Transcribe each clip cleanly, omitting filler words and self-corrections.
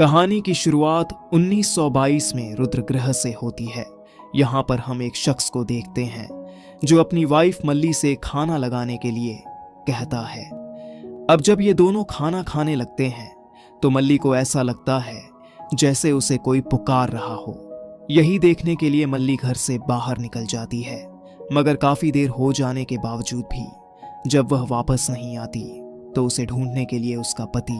कहानी की शुरुआत 1922 में रुद्रग्रह से होती है। यहाँ पर हम एक शख्स को देखते हैं जो अपनी वाइफ मल्ली से खाना लगाने के लिए कहता है। अब जब ये दोनों खाना खाने लगते हैं तो मल्ली को ऐसा लगता है जैसे उसे कोई पुकार रहा हो। यही देखने के लिए मल्ली घर से बाहर निकल जाती है, मगर काफी देर हो जाने के बावजूद भी जब वह वापस नहीं आती तो उसे ढूंढने के लिए उसका पति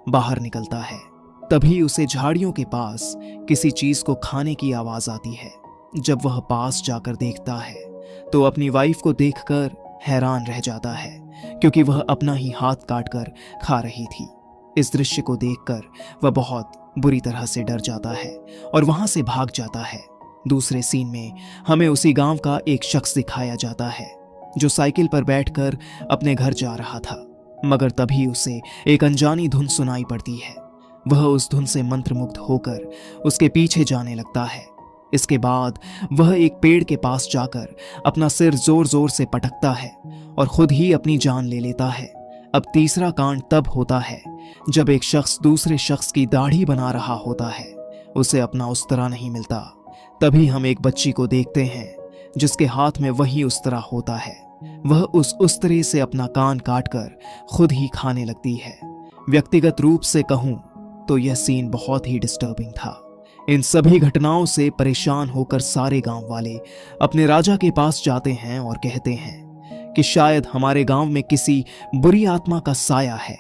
बाहर निकलता है। तभी उसे झाड़ियों के पास किसी चीज को खाने की आवाज आती है। जब वह पास जाकर देखता है तो अपनी वाइफ को देखकर हैरान रह जाता है, क्योंकि वह अपना ही हाथ काटकर खा रही थी। इस दृश्य को देखकर वह बहुत बुरी तरह से डर जाता है और वहां से भाग जाता है। दूसरे सीन में हमें उसी गांव का एक शख्स दिखाया जाता है जो साइकिल पर बैठकर अपने घर जा रहा था, मगर तभी उसे एक अनजानी धुन सुनाई पड़ती है। वह उस धुन से मंत्रमुग्ध होकर उसके पीछे जाने लगता है। इसके बाद वह एक पेड़ के पास जाकर अपना सिर जोर जोर से पटकता है और खुद ही अपनी जान ले लेता है। अब तीसरा कांड तब होता है जब एक शख्स दूसरे शख्स की दाढ़ी बना रहा होता है। उसे अपना उस्तरा नहीं मिलता। तभी हम एक बच्ची को देखते हैं जिसके हाथ में वही उस्तरा होता है। वह उस उस्तरे से अपना कान काटकर खुद ही खाने लगती है। व्यक्तिगत रूप से कहूं तो यह सीन बहुत ही डिस्टर्बिंग था। इन सभी घटनाओं से परेशान होकर सारे गांव वाले अपने राजा के पास जाते हैं और कहते हैं कि शायद हमारे गांव में किसी बुरी आत्मा का साया है।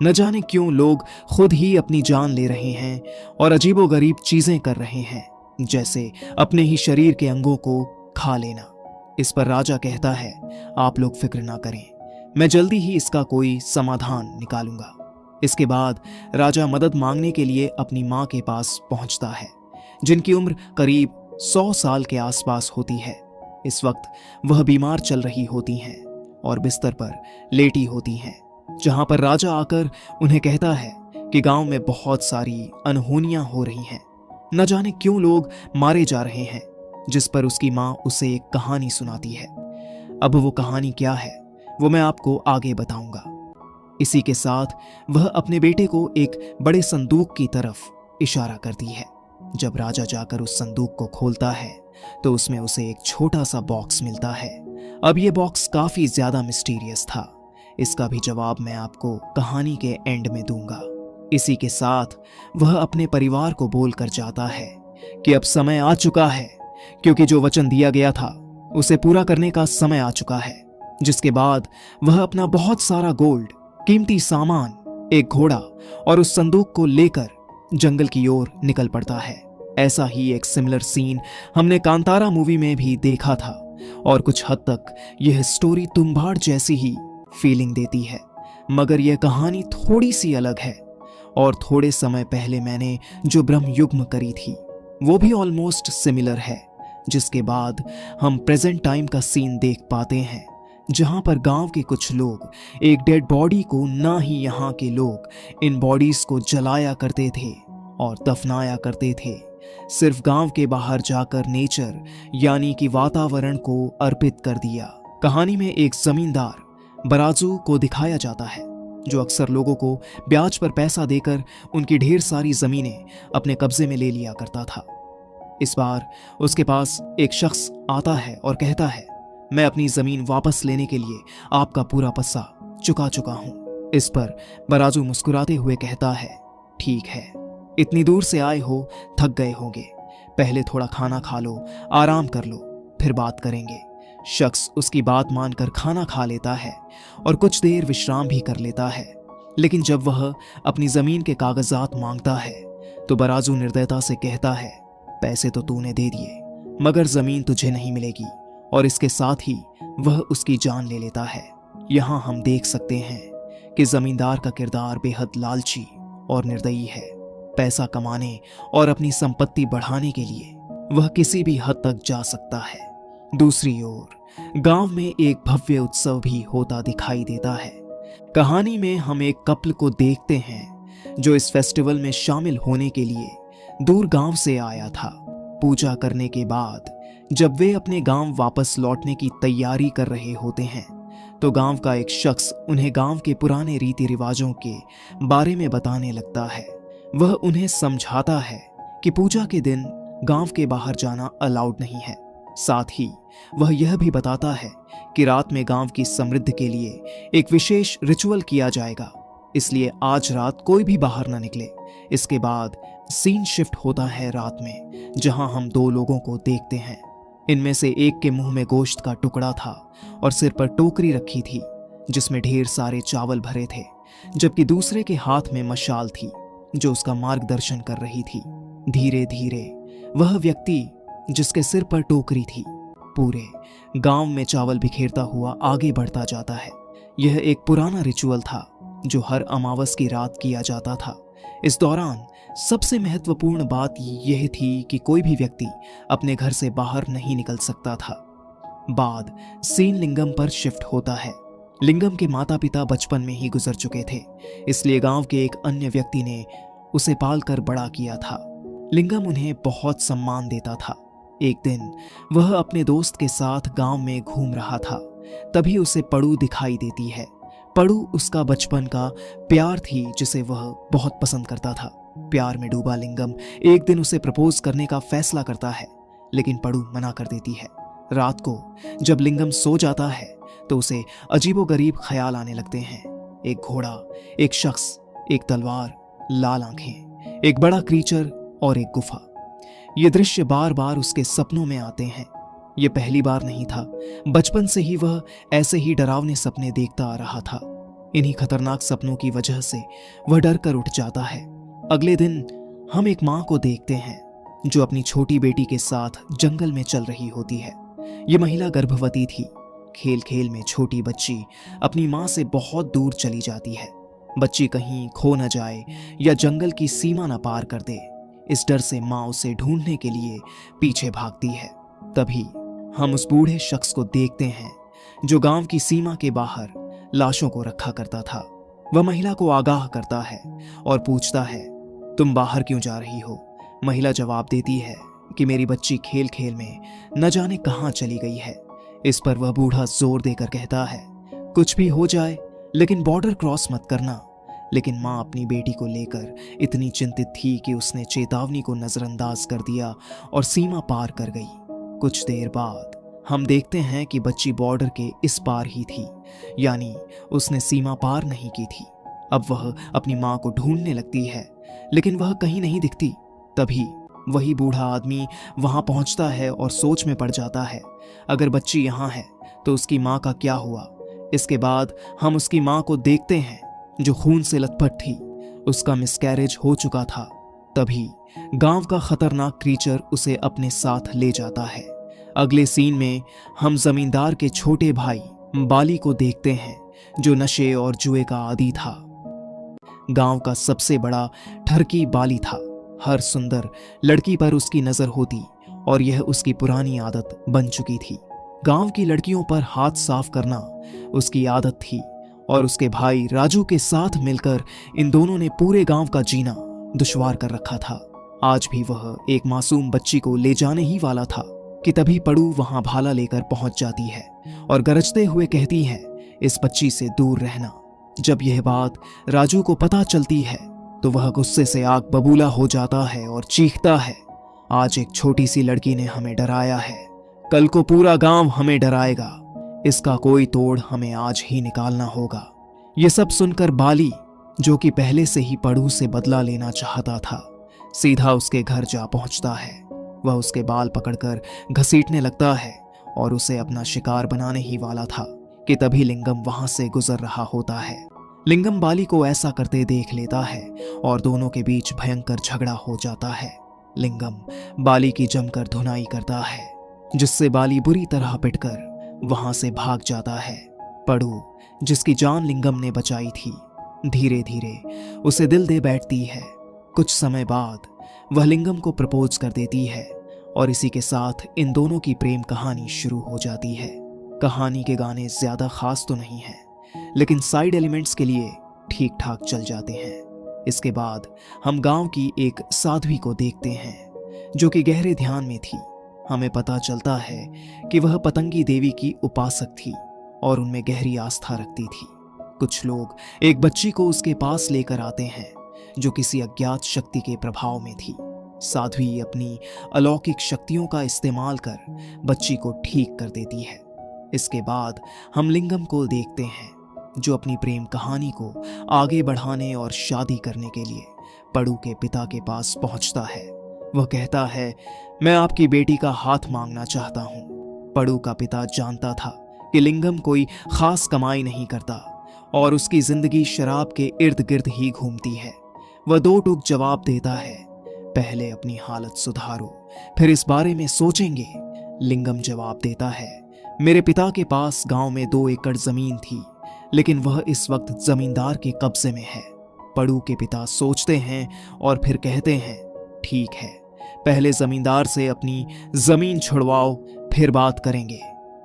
न जाने क्यों लोग खुद ही अपनी जान ले रहे हैं और अजीबोगरीब चीजें कर रहे हैं, जैसे अपने ही शरीर के अंगों को खा लेना। इस पर राजा कहता है, आप लोग फिक्र ना करें, मैं जल्दी ही इसका कोई समाधान निकालूंगा। इसके बाद राजा मदद मांगने के लिए अपनी मां के पास पहुंचता है, जिनकी उम्र करीब 100 साल के आसपास होती है। इस वक्त वह बीमार चल रही होती हैं और बिस्तर पर लेटी होती हैं, जहां पर राजा आकर उन्हें कहता है कि गांव में बहुत सारी अनहोनियां हो रही हैं। न जाने क्यों लोग मारे जा रहे हैं, जिस पर उसकी मां उसे एक कहानी सुनाती है। अब वो कहानी क्या है वो मैं आपको आगे बताऊंगा। इसी के साथ वह अपने बेटे को एक बड़े संदूक की तरफ इशारा करती है। जब राजा जाकर उस संदूक को खोलता है तो उसमें उसे एक छोटा सा बॉक्स मिलता है। अब यह बॉक्स काफी ज्यादा मिस्टीरियस था। इसका भी जवाब मैं आपको कहानी के एंड में दूंगा। इसी के साथ वह अपने परिवार को बोलकर जाता है कि अब समय आ चुका है, क्योंकि जो वचन दिया गया था उसे पूरा करने का समय आ चुका है। जिसके बाद वह अपना बहुत सारा गोल्ड, कीमती सामान, एक घोड़ा और उस संदूक को लेकर जंगल की ओर निकल पड़ता है। ऐसा ही एक सिमिलर सीन हमने कांतारा मूवी में भी देखा था और कुछ हद तक यह स्टोरी तुम्बाड़ जैसी ही फीलिंग देती है, मगर यह कहानी थोड़ी सी अलग है। और थोड़े समय पहले मैंने जो ब्रह्म युग्म करी थी वो भी ऑलमोस्ट सिमिलर है, जिसके बाद हम प्रेजेंट टाइम का सीन देख पाते हैं, जहां पर गांव के कुछ लोग एक डेड बॉडी को, ना ही यहाँ के लोग इन बॉडीज को जलाया करते थे और दफनाया करते थे। सिर्फ गांव के बाहर जाकर नेचर यानी कि वातावरण को अर्पित कर दिया। कहानी में एक जमींदार बराजू को दिखाया जाता है, जो अक्सर लोगों को ब्याज पर पैसा देकर उनकी ढेर सारी जमीनें अपने कब्जे में ले लिया करता था। इस बार उसके पास एक शख्स आता है और कहता है, मैं अपनी जमीन वापस लेने के लिए आपका पूरा पैसा चुका चुका हूं। इस पर बराजू मुस्कुराते हुए कहता है, ठीक है, इतनी दूर से आए हो, थक गए होंगे, पहले थोड़ा खाना खा लो, आराम कर लो, फिर बात करेंगे। शख्स उसकी बात मानकर खाना खा लेता है और कुछ देर विश्राम भी कर लेता है। लेकिन जब वह अपनी जमीन के कागजात मांगता है तो बराजू निर्दयता से कहता है, पैसे तो तूने दे दिए, मगर जमीन तुझे नहीं मिलेगी। और इसके साथ ही वह उसकी जान ले लेता है। यहाँ हम देख सकते हैं कि जमींदार का किरदार बेहद लालची और निर्दयी है। पैसा कमाने और अपनी संपत्ति बढ़ाने के लिए वह किसी भी हद तक जा सकता है। दूसरी ओर गांव में एक भव्य उत्सव भी होता दिखाई देता है। कहानी में हम एक कपल को देखते हैं जो इस फेस्टिवल में शामिल होने के लिए दूर गांव से आया था। पूजा करने के बाद जब वे अपने गांव वापस लौटने की तैयारी कर रहे होते हैं तो गांव का एक शख्स उन्हें गांव के पुराने रीति रिवाजों के बारे में बताने लगता है। वह उन्हें समझाता है कि पूजा के दिन गांव के बाहर जाना अलाउड नहीं है। साथ ही वह यह भी बताता है कि रात में गांव की समृद्धि के लिए एक विशेष रिचुअल किया जाएगा, इसलिए आज रात कोई भी बाहर न निकले। इसके बाद सीन शिफ्ट होता है रात में, जहां हम दो लोगों को देखते हैं। इनमें से एक के मुंह में गोश्त का टुकड़ा था और सिर पर टोकरी रखी थी जिसमें ढेर सारे चावल भरे थे, जबकि दूसरे के हाथ में मशाल थी जो उसका मार्गदर्शन कर रही थी। धीरे धीरे वह व्यक्ति जिसके सिर पर टोकरी थी पूरे गांव में चावल बिखेरता हुआ आगे बढ़ता जाता है। यह एक पुराना रिचुअल था जो हर अमावस की रात किया जाता था। इस दौरान सबसे महत्वपूर्ण बात यह थी कि कोई भी व्यक्ति अपने घर से बाहर नहीं निकल सकता था। बाद सीन लिंगम पर शिफ्ट होता है। लिंगम के माता पिता बचपन में ही गुजर चुके थे, इसलिए गांव के एक अन्य व्यक्ति ने उसे पालकर बड़ा किया था। लिंगम उन्हें बहुत सम्मान देता था। एक दिन वह अपने दोस्त के साथ गांव में घूम रहा था, तभी उसे पड़ू दिखाई देती है। पड़ू उसका बचपन का प्यार थी जिसे वह बहुत पसंद करता था। प्यार में डूबा लिंगम एक दिन उसे प्रपोज करने का फैसला करता है, लेकिन पड़ू मना कर देती है। रात को जब लिंगम सो जाता है तो उसे अजीबोगरीब ख्याल आने लगते हैं। एक घोड़ा, एक शख्स, एक तलवार, लाल आंखें, एक बड़ा क्रीचर और एक गुफा। ये दृश्य बार बार उसके सपनों में आते हैं। ये पहली बार नहीं था, बचपन से ही वह ऐसे ही डरावने सपने देखता आ रहा था। इन्हीं खतरनाक सपनों की वजह से वह डर कर उठ जाता है। अगले दिन हम एक माँ को देखते हैं जो अपनी छोटी बेटी के साथ जंगल में चल रही होती है। ये महिला गर्भवती थी। खेल खेल में छोटी बच्ची अपनी माँ से बहुत दूर चली जाती है। बच्ची कहीं खो न जाए या जंगल की सीमा न पार कर दे, इस डर से माँ उसे ढूंढने के लिए पीछे भागती है। तभी हम उस बूढ़े शख्स को देखते हैं जो गांव की सीमा के बाहर लाशों को रखा करता था। वह महिला को आगाह करता है और पूछता है, तुम बाहर क्यों जा रही हो? महिला जवाब देती है कि मेरी बच्ची खेल खेल में न जाने कहां चली गई है। इस पर वह बूढ़ा जोर देकर कहता है, कुछ भी हो जाए लेकिन बॉर्डर क्रॉस मत करना। लेकिन माँ अपनी बेटी को लेकर इतनी चिंतित थी कि उसने चेतावनी को नजरअंदाज कर दिया और सीमा पार कर गई। कुछ देर बाद हम देखते हैं कि बच्ची बॉर्डर के इस पार ही थी, यानी उसने सीमा पार नहीं की थी। अब वह अपनी माँ को ढूंढने लगती है, लेकिन वह कहीं नहीं दिखती। तभी वही बूढ़ा आदमी वहां पहुंचता है और सोच में पड़ जाता है, अगर बच्ची यहाँ है तो उसकी माँ का क्या हुआ। इसके बाद हम उसकी माँ को देखते हैं जो खून से लथपथ थी। उसका मिसकैरेज हो चुका था। तभी गांव का खतरनाक क्रीचर उसे अपने साथ ले जाता है। अगले सीन में हम जमींदार के छोटे भाई बाली को देखते हैं जो नशे और जुए का आदी था। गांव का सबसे बड़ा ठरकी बाली था। हर सुंदर लड़की पर उसकी नजर होती और यह उसकी पुरानी आदत बन चुकी थी। गांव की लड़कियों पर हाथ साफ करना उसकी आदत थी और उसके भाई राजू के साथ मिलकर इन दोनों ने पूरे गांव का जीना दुश्वार कर रखा था। आज भी वह एक मासूम बच्ची को ले जाने ही वाला था कि तभी पड़ू वहां भाला लेकर पहुंच जाती है और गरजते हुए कहती है, इस बच्ची से दूर रहना। जब यह बात राजू को पता चलती है तो वह गुस्से से आग बबूला हो जाता है और चीखता है, आज एक छोटी सी लड़की ने हमें डराया है, कल को पूरा गांव हमें डराएगा। इसका कोई तोड़ हमें आज ही निकालना होगा। ये सब सुनकर बाली, जो कि पहले से ही पड़ू से बदला लेना चाहता था, सीधा उसके घर जा पहुंचता है। वह उसके बाल पकड़कर घसीटने लगता है और उसे अपना शिकार बनाने ही वाला था कि तभी लिंगम वहां से गुजर रहा होता है। लिंगम बाली को ऐसा करते देख लेता है और दोनों के बीच भयंकर झगड़ा हो जाता है। लिंगम बाली की जमकर धुनाई करता है, जिससे बाली बुरी तरह पिटकर वहां से भाग जाता है। पड़ू, जिसकी जान लिंगम ने बचाई थी, धीरे धीरे उसे दिल दे बैठती है। कुछ समय बाद वह लिंगम को प्रपोज कर देती है और इसी के साथ इन दोनों की प्रेम कहानी शुरू हो जाती है। कहानी के गाने ज्यादा खास तो नहीं हैं, लेकिन साइड एलिमेंट्स के लिए ठीक ठाक चल जाते हैं। इसके बाद हम गांव की एक साध्वी को देखते हैं जो कि गहरे ध्यान में थी। हमें पता चलता है कि वह पतंगी देवी की उपासक थी और उनमें गहरी आस्था रखती थी। कुछ लोग एक बच्ची को उसके पास लेकर आते हैं जो किसी अज्ञात शक्ति के प्रभाव में थी। साध्वी अपनी अलौकिक शक्तियों का इस्तेमाल कर बच्ची को ठीक कर देती है। इसके बाद हम लिंगम को देखते हैं, जो अपनी प्रेम कहानी को आगे बढ़ाने और शादी करने के लिए पड़ू के पिता के पास पहुंचता है। वह कहता है, मैं आपकी बेटी का हाथ मांगना चाहता हूं। पड़ू का पिता जानता था कि लिंगम कोई खास कमाई नहीं करता और उसकी जिंदगी शराब के इर्द गिर्द ही घूमती है। वह दो टूक जवाब देता है, पहले अपनी हालत सुधारो, फिर इस बारे में सोचेंगे। लिंगम जवाब देता है, मेरे पिता के पास गांव में 2 एकड़ जमीन थी, लेकिन वह इस वक्त जमींदार के कब्जे में है। पड़ू के पिता सोचते हैं और फिर कहते हैं, ठीक है, पहले जमींदार से अपनी जमीन छुड़वाओ, फिर बात करेंगे।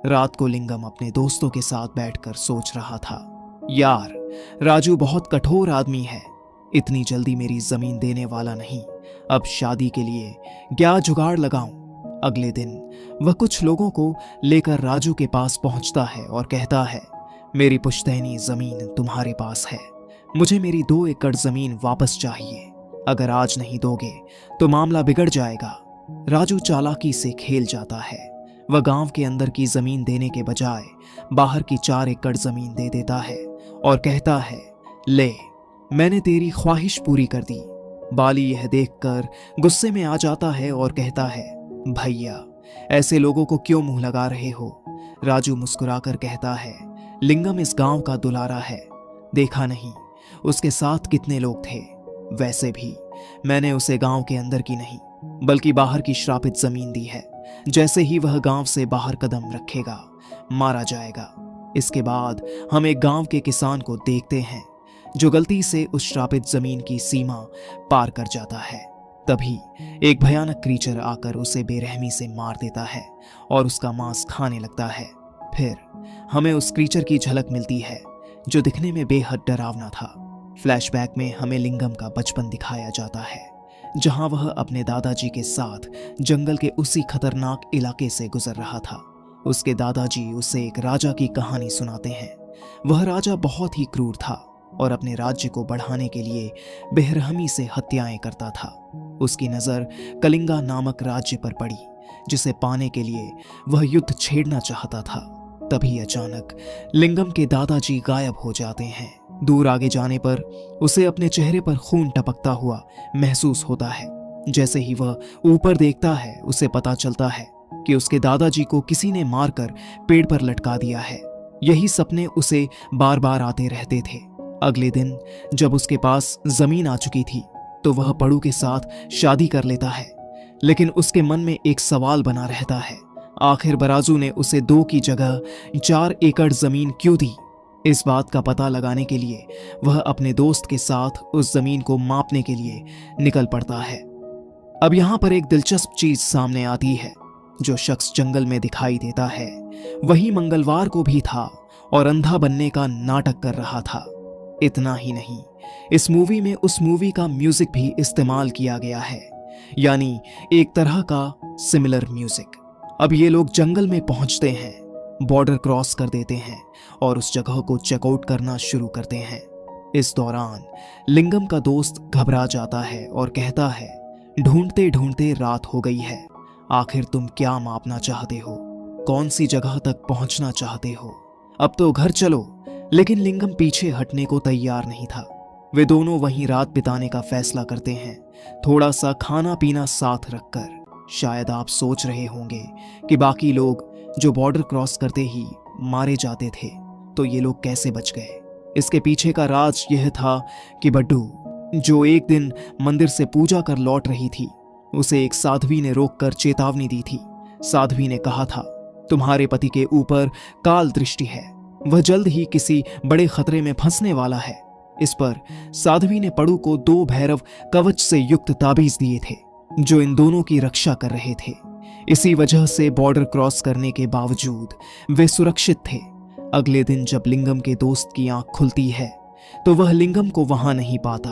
रात को लिंगम अपने दोस्तों के साथ बैठकर सोच रहा था, यार राजू बहुत कठोर आदमी है, इतनी जल्दी मेरी जमीन देने वाला नहीं। अब शादी के लिए क्या जुगाड़ लगाऊं? अगले दिन वह कुछ लोगों को लेकर राजू के पास पहुंचता है और कहता है, मेरी पुश्तैनी जमीन तुम्हारे पास है, मुझे मेरी 2 एकड़ जमीन वापस चाहिए। अगर आज नहीं दोगे तो मामला बिगड़ जाएगा। राजू चालाकी से खेल जाता है। वह गांव के अंदर की जमीन देने के बजाय बाहर की 4 एकड़ जमीन दे देता है और कहता है, ले, मैंने तेरी ख्वाहिश पूरी कर दी। बाली यह देखकर गुस्से में आ जाता है और कहता है, भैया ऐसे लोगों को क्यों मुंह लगा रहे हो? राजू मुस्कुराकर कहता है, लिंगम इस गांव का दुलारा है, देखा नहीं उसके साथ कितने लोग थे। वैसे भी मैंने उसे गांव के अंदर की नहीं बल्कि बाहर की श्रापित जमीन दी है। जैसे ही वह गांव से बाहर कदम रखेगा मारा जाएगा। इसके बाद हम एक गांव के किसान को देखते हैं जो गलती से उस श्रापित जमीन की सीमा पार कर जाता है। तभी एक भयानक क्रीचर आकर उसे बेरहमी से मार देता है और उसका मांस खाने लगता है। फिर हमें उस क्रीचर की झलक मिलती है जो दिखने में बेहद डरावना था। फ्लैशबैक में हमें लिंगम का बचपन दिखाया जाता है, जहां वह अपने दादाजी के साथ जंगल के उसी खतरनाक इलाके से गुजर रहा था। उसके दादाजी उसे एक राजा की कहानी सुनाते हैं। वह राजा बहुत ही क्रूर था और अपने राज्य को बढ़ाने के लिए बेरहमी से हत्याएं करता था। उसकी नजर कलिंगा नामक राज्य पर पड़ी, जिसे पाने के लिए वह युद्ध छेड़ना चाहता था। तभी अचानक लिंगम के दादाजी गायब हो जाते हैं। दूर आगे जाने पर उसे अपने चेहरे पर खून टपकता हुआ महसूस होता है। जैसे ही वह ऊपर देखता है उसे पता चलता है कि उसके दादाजी को किसी ने मारकर पेड़ पर लटका दिया है। यही सपने उसे बार बार आते रहते थे। अगले दिन जब उसके पास जमीन आ चुकी थी तो वह पड़ू के साथ शादी कर लेता है, लेकिन उसके मन में एक सवाल बना रहता है, आखिर बराजू ने उसे 2 की जगह 4 एकड़ जमीन क्यों दी? इस बात का पता लगाने के लिए वह अपने दोस्त के साथ उस जमीन को मापने के लिए निकल पड़ता है। अब यहां पर एक दिलचस्प चीज सामने आती है। जो शख्स जंगल में दिखाई देता है वही मंगलवार को भी था और अंधा बनने का नाटक कर रहा था। इतना ही नहीं, इस मूवी में उस मूवी का म्यूजिक भी इस्तेमाल किया गया है, यानी एक तरह का सिमिलर म्यूजिक। अब ये लोग जंगल में पहुंचते हैं, बॉर्डर क्रॉस कर देते हैं और उस जगह को चेकआउट करना शुरू करते हैं। इस दौरान लिंगम का दोस्त घबरा जाता है और कहता है, ढूंढते ढूंढते रात हो गई है, आखिर तुम क्या मापना चाहते हो? कौन सी जगह तक पहुंचना चाहते हो? अब तो घर चलो। लेकिन लिंगम पीछे हटने को तैयार नहीं था। वे दोनों वहीं रात बिताने का फैसला करते हैं, थोड़ा सा खाना पीना साथ रखकर। शायद आप सोच रहे होंगे कि बाकी लोग जो बॉर्डर क्रॉस करते ही मारे जाते थे, तो ये लोग कैसे बच गए? इसके पीछे का राज यह था कि बड्डू, जो एक दिन मंदिर से पूजा कर लौट रही थी, उसे एक साध्वी ने रोककर चेतावनी दी थी। साध्वी ने कहा था, तुम्हारे पति के ऊपर काल दृष्टि है, वह जल्द ही किसी बड़े खतरे में फंसने वाला है। इस पर साध्वी ने पड़ू को 2 भैरव कवच से युक्त ताबीज दिए थे, जो इन दोनों की रक्षा कर रहे थे। इसी वजह से बॉर्डर क्रॉस करने के बावजूद वे सुरक्षित थे। अगले दिन जब लिंगम के दोस्त की आंख खुलती है तो वह लिंगम को वहां नहीं पाता।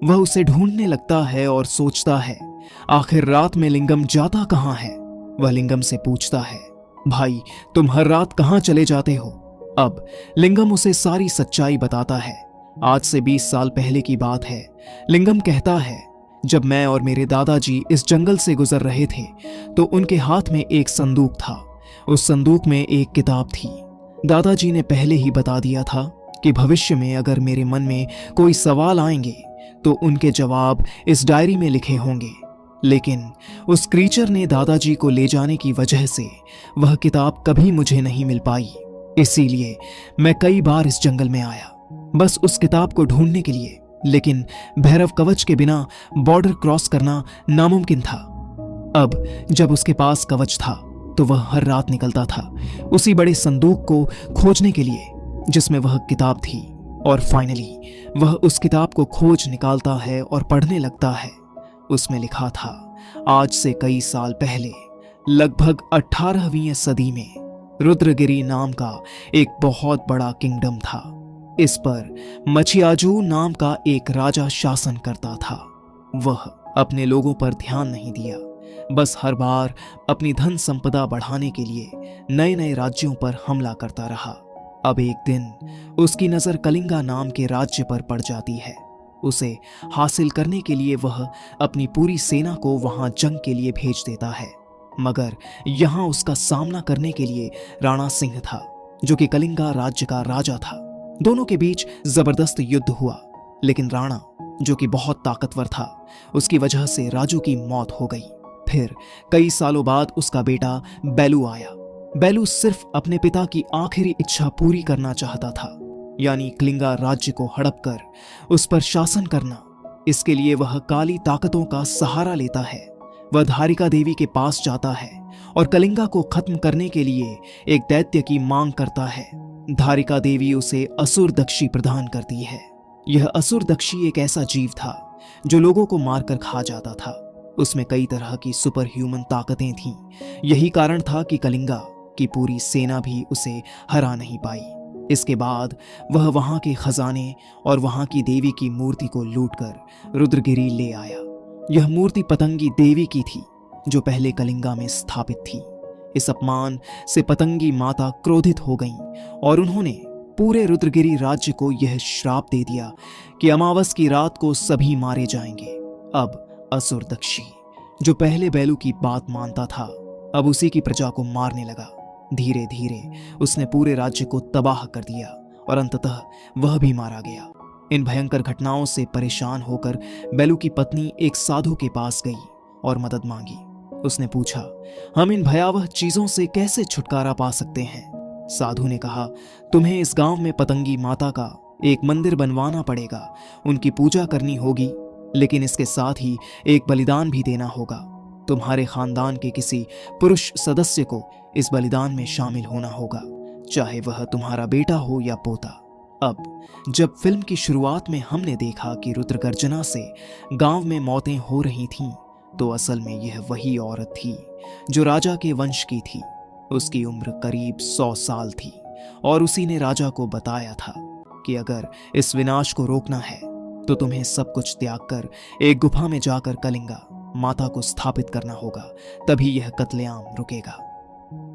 वह उसे ढूंढने लगता है और सोचता है, आखिर रात में लिंगम जाता कहां है? वह लिंगम से पूछता है, भाई तुम हर रात कहां चले जाते हो? अब लिंगम उसे सारी सच्चाई बताता है। आज से 20 साल पहले की बात है। लिंगम कहता है, जब मैं और मेरे दादाजी इस जंगल से गुजर रहे थे तो उनके हाथ में एक संदूक था। उस संदूक में एक किताब थी। दादाजी ने पहले ही बता दिया था कि भविष्य में अगर मेरे मन में कोई सवाल आएंगे तो उनके जवाब इस डायरी में लिखे होंगे। लेकिन उस क्रीचर ने दादाजी को ले जाने की वजह से वह किताब कभी मुझे नहीं मिल पाई। इसीलिए मैं कई बार इस जंगल में आया, बस उस किताब को ढूंढने के लिए। लेकिन भैरव कवच के बिना बॉर्डर क्रॉस करना नामुमकिन था। अब जब उसके पास कवच था तो वह हर रात निकलता था उसी बड़े संदूक को खोजने के लिए जिसमें वह किताब थी। और फाइनली वह उस किताब को खोज निकालता है और पढ़ने लगता है। उसमें लिखा था, आज से कई साल पहले लगभग 18वीं सदी में रुद्रगिरी नाम का एक बहुत बड़ा किंगडम था। इस पर मचियाजू नाम का एक राजा शासन करता था। वह अपने लोगों पर ध्यान नहीं दिया, बस हर बार अपनी धन संपदा बढ़ाने के लिए नए नए राज्यों पर हमला करता रहा। अब एक दिन उसकी नजर कलिंगा नाम के राज्य पर पड़ जाती है। उसे हासिल करने के लिए वह अपनी पूरी सेना को वहां जंग के लिए भेज देता है। मगर यहां उसका सामना करने के लिए राणा सिंह था, जो कि कलिंगा राज्य का राजा था। दोनों के बीच जबरदस्त युद्ध हुआ, लेकिन राणा, जो कि बहुत ताकतवर था, उसकी वजह से राजू की मौत हो गई। फिर कई सालों बाद उसका बेटा बैलू आया। बैलू सिर्फ अपने पिता की आखिरी इच्छा पूरी करना चाहता था, यानी कलिंगा राज्य को हड़प कर उस पर शासन करना। इसके लिए वह काली ताकतों का सहारा लेता है। वह धारिका देवी के पास जाता है और कलिंगा को खत्म करने के लिए एक दैत्य की मांग करता है। धारिका देवी उसे असुर दक्षी प्रदान करती है। यह असुर दक्षी एक ऐसा जीव था जो लोगों को मारकर खा जाता था। उसमें कई तरह की सुपर ह्यूमन ताकतें थीं। यही कारण था कि कलिंगा की पूरी सेना भी उसे हरा नहीं पाई। इसके बाद वह वहां के खजाने और वहां की देवी की मूर्ति को लूटकर रुद्रगिरी ले आया। यह मूर्ति पतंगी देवी की थी, जो पहले कलिंगा में स्थापित थी। इस अपमान से पतंगी माता क्रोधित हो गईं और उन्होंने पूरे रुद्रगिरी राज्य को यह श्राप दे दिया कि अमावस की रात को सभी मारे जाएंगे। अब असुर दक्षी, जो पहले बैलू की बात मानता था, अब उसी की प्रजा को मारने लगा। धीरे धीरे उसने पूरे राज्य को तबाह कर दिया और अंततः वह भी मारा गया। इन भयंकर घटनाओं से परेशान होकर बैलू की पत्नी एक साधु के पास गई और मदद मांगी। उसने पूछा, हम इन भयावह चीजों से कैसे छुटकारा पा सकते हैं? साधु ने कहा, तुम्हें इस गांव में पतंगी माता का एक मंदिर बनवाना पड़ेगा, उनकी पूजा करनी होगी, लेकिन इसके साथ ही एक बलिदान भी देना होगा। तुम्हारे खानदान के किसी पुरुष सदस्य को इस बलिदान में शामिल होना होगा, चाहे वह तुम्हारा बेटा हो या पोता। अब जब फिल्म की शुरुआत में हमने देखा कि रुद्रगर्जना से गांव में मौतें हो रही थीं, तो असल में यह वही औरत थी जो राजा के वंश की थी। उसकी उम्र करीब 100 साल थी और उसी ने राजा को बताया था कि अगर इस विनाश को रोकना है तो तुम्हें सब कुछ त्याग कर एक गुफा में जाकर कलिंगा माता को स्थापित करना होगा, तभी यह कत्लेआम रुकेगा।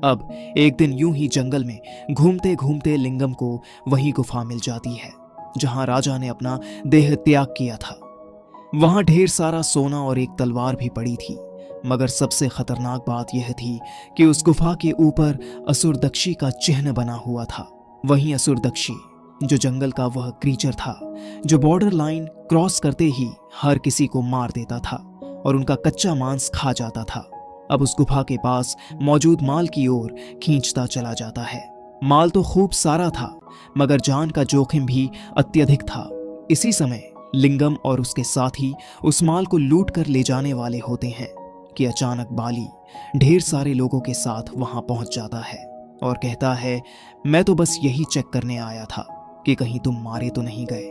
अब एक दिन यूं ही जंगल में घूमते घूमते लिंगम को वही गुफा मिल जाती है जहां राजा ने अपना देह त्याग किया था। वहां ढेर सारा सोना और एक तलवार भी पड़ी थी, मगर सबसे खतरनाक बात यह थी कि उस गुफा के ऊपर असुरदक्षी का चिन्ह बना हुआ था। वहीं असुरदक्षी, जो जंगल का वह क्रीचर था जो बॉर्डर लाइन क्रॉस करते ही हर किसी को मार देता था और उनका कच्चा मांस खा जाता था, अब उस गुफा के पास मौजूद माल की ओर खींचता चला जाता है। माल तो खूब सारा था, मगर जान का जोखिम भी अत्यधिक था। इसी समय लिंगम और उसके साथी उस माल को लूट कर ले जाने वाले होते हैं कि अचानक बाली ढेर सारे लोगों के साथ वहां पहुंच जाता है और कहता है, मैं तो बस यही चेक करने आया था कि कहीं तुम मारे तो नहीं गए।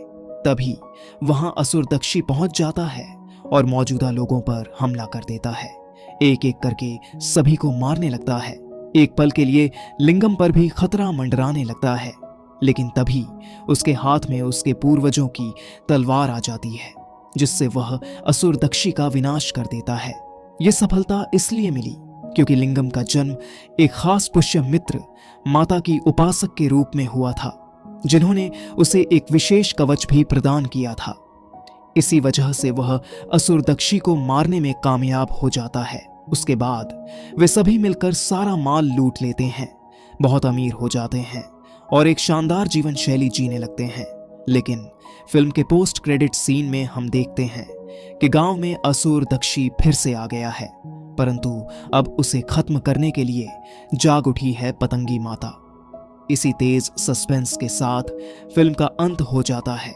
तभी वहां असुरदक्षी पहुंच जाता है और मौजूदा लोगों पर हमला कर देता है। एक एक करके सभी को मारने लगता है। एक पल के लिए लिंगम पर भी खतरा मंडराने लगता है, लेकिन तभी उसके हाथ में उसके पूर्वजों की तलवार आ जाती है, जिससे वह असुरदक्षी का विनाश कर देता है। यह सफलता इसलिए मिली क्योंकि लिंगम का जन्म एक खास पुष्य मित्र माता की उपासक के रूप में हुआ था, जिन्होंने उसे एक विशेष कवच भी प्रदान किया था। इसी वजह से वह असुरदक्षी को मारने में कामयाब हो जाता है। उसके बाद वे सभी मिलकर सारा माल लूट लेते हैं, बहुत अमीर हो जाते हैं और एक शानदार जीवन शैली जीने लगते हैं। लेकिन फिल्म के पोस्ट क्रेडिट सीन में हम देखते हैं कि गांव में असुर दक्षी फिर से आ गया है, परंतु अब उसे खत्म करने के लिए जाग उठी है पतंगी माता। इसी तेज सस्पेंस के साथ फिल्म का अंत हो जाता है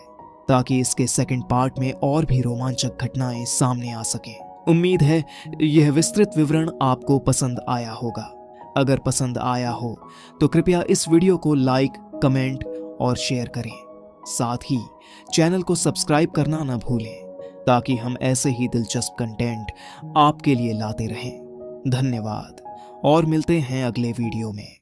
ताकि इसके सेकंड पार्ट में और भी रोमांचक घटनाएं सामने आ सकें। उम्मीद है यह विस्तृत विवरण आपको पसंद आया होगा। अगर पसंद आया हो तो कृपया इस वीडियो को लाइक, कमेंट और शेयर करें। साथ ही चैनल को सब्सक्राइब करना न भूलें ताकि हम ऐसे ही दिलचस्प कंटेंट आपके लिए लाते रहें। धन्यवाद और मिलते हैं अगले वीडियो में।